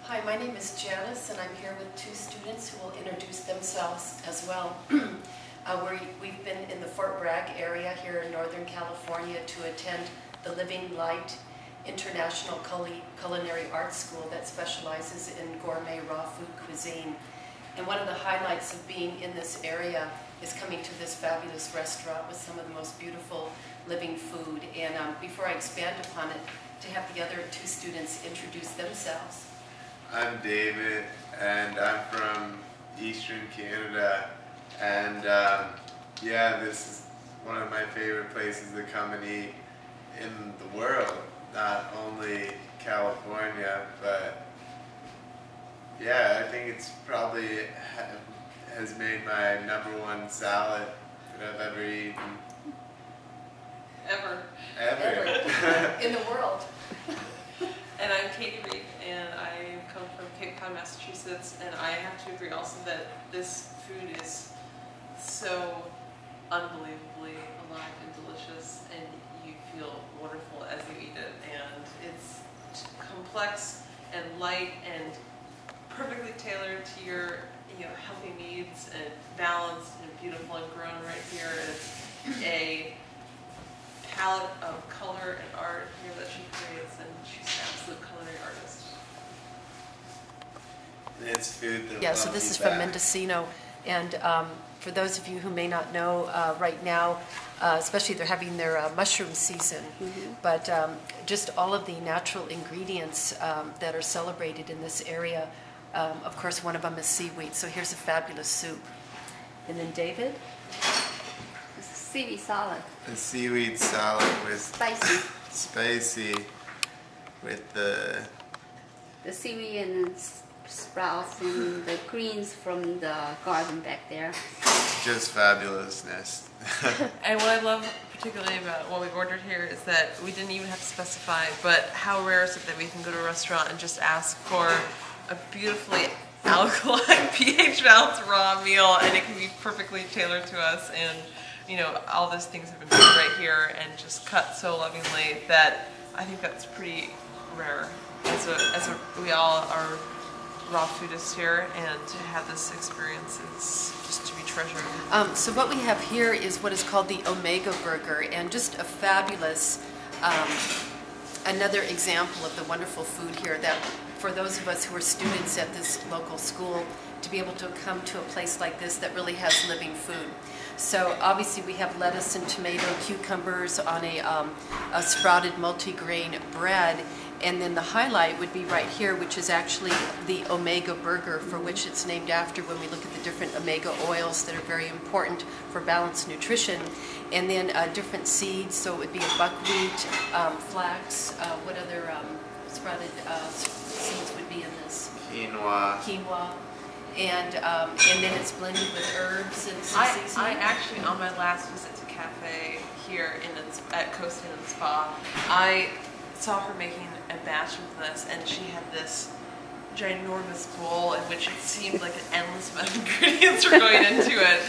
Hi, my name is Janice, and I'm here with two students who will introduce themselves as well. We've been in the Fort Bragg area here in Northern California to attend the Living Light International Culinary Arts School that specializes in gourmet raw food cuisine. And one of the highlights of being in this area is coming to this fabulous restaurant with some of the most beautiful living food. And before I expand upon it, to have the other two students introduce themselves. I'm David, and I'm from Eastern Canada, and yeah, this is one of my favorite places to come and eat in the world, not only California, but yeah, I think it's probably has made my #1 salad that I've ever eaten. Ever. In the world. And I'm Katie Reed, and I come from Cape Cod, Massachusetts, and I have to agree also that this food is so unbelievably alive and delicious, and you feel wonderful as you eat it, and it's complex and light and perfectly tailored to your healthy needs, and balanced and beautiful and grown right here. It's a palette of color and art here that she creates, and she's an absolute culinary artist. It's food that So this is from Mendocino, and for those of you who may not know, right now, especially they're having their mushroom season, but just all of the natural ingredients that are celebrated in this area, of course one of them is seaweed, so here's a fabulous soup. And then David? Seaweed salad. A seaweed salad with Spicy. with the seaweed and sprouts and the greens from the garden back there. just fabulousness. And what I love particularly about what we've ordered here is that we didn't even have to specify, but how rare is it that we can go to a restaurant and just ask for a beautifully alkaline, pH-balanced raw meal, and it can be perfectly tailored to us, and all those things have been made right here and just cut so lovingly that I think that's pretty rare. We all are raw foodists here, and to have this experience is just to be treasured. So what we have here is what is called the Omega Burger, and just a fabulous, another example of the wonderful food here that for those of us who are students at this local school, to be able to come to a place like this that really has living food. So obviously we have lettuce and tomato, cucumbers on a sprouted multigrain bread, and then the highlight would be right here, which is actually the Omega Burger, for which it's named after when we look at the different omega oils that are very important for balanced nutrition, and then different seeds, so it would be a buckwheat, flax, what other sprouted seeds would be in this? Quinoa. And then it's blended with herbs and some seasoning. I actually, on my last visit to CapHe here at Coast Inn and Spa, I saw her making a batch of this, and she had this ginormous bowl in which it seemed like an endless amount of ingredients were going into it,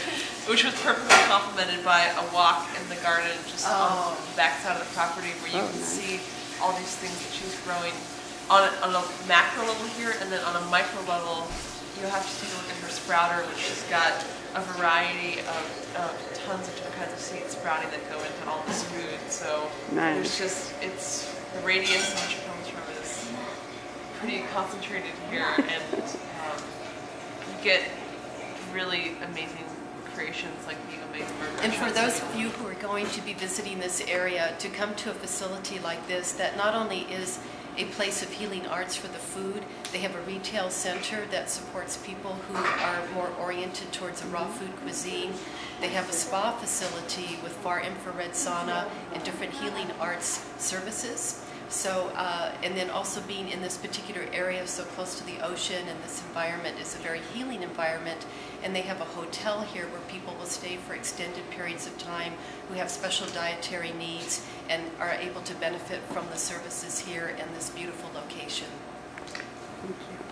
which was perfectly complemented by a walk in the garden just on the backside of the property where you can see all these things that she's growing on a macro level here, and then on a micro level you'll have to take a look at her sprouter, which has got a variety of tons of different kinds of seeds sprouting that go into all this food. So there's it's the radius in which it comes from is pretty concentrated here, and you get really amazing creations like the Omega Burger. And for those of you who are going to be visiting this area, to come to a facility like this that not only is a place of healing arts for the food, they have a retail center that supports people who are more oriented towards a raw food cuisine. They have a spa facility with far infrared sauna and different healing arts services. So, and then also being in this particular area so close to the ocean, and this environment is a very healing environment, and they have a hotel here where people will stay for extended periods of time who have special dietary needs and are able to benefit from the services here in this beautiful location. Thank you.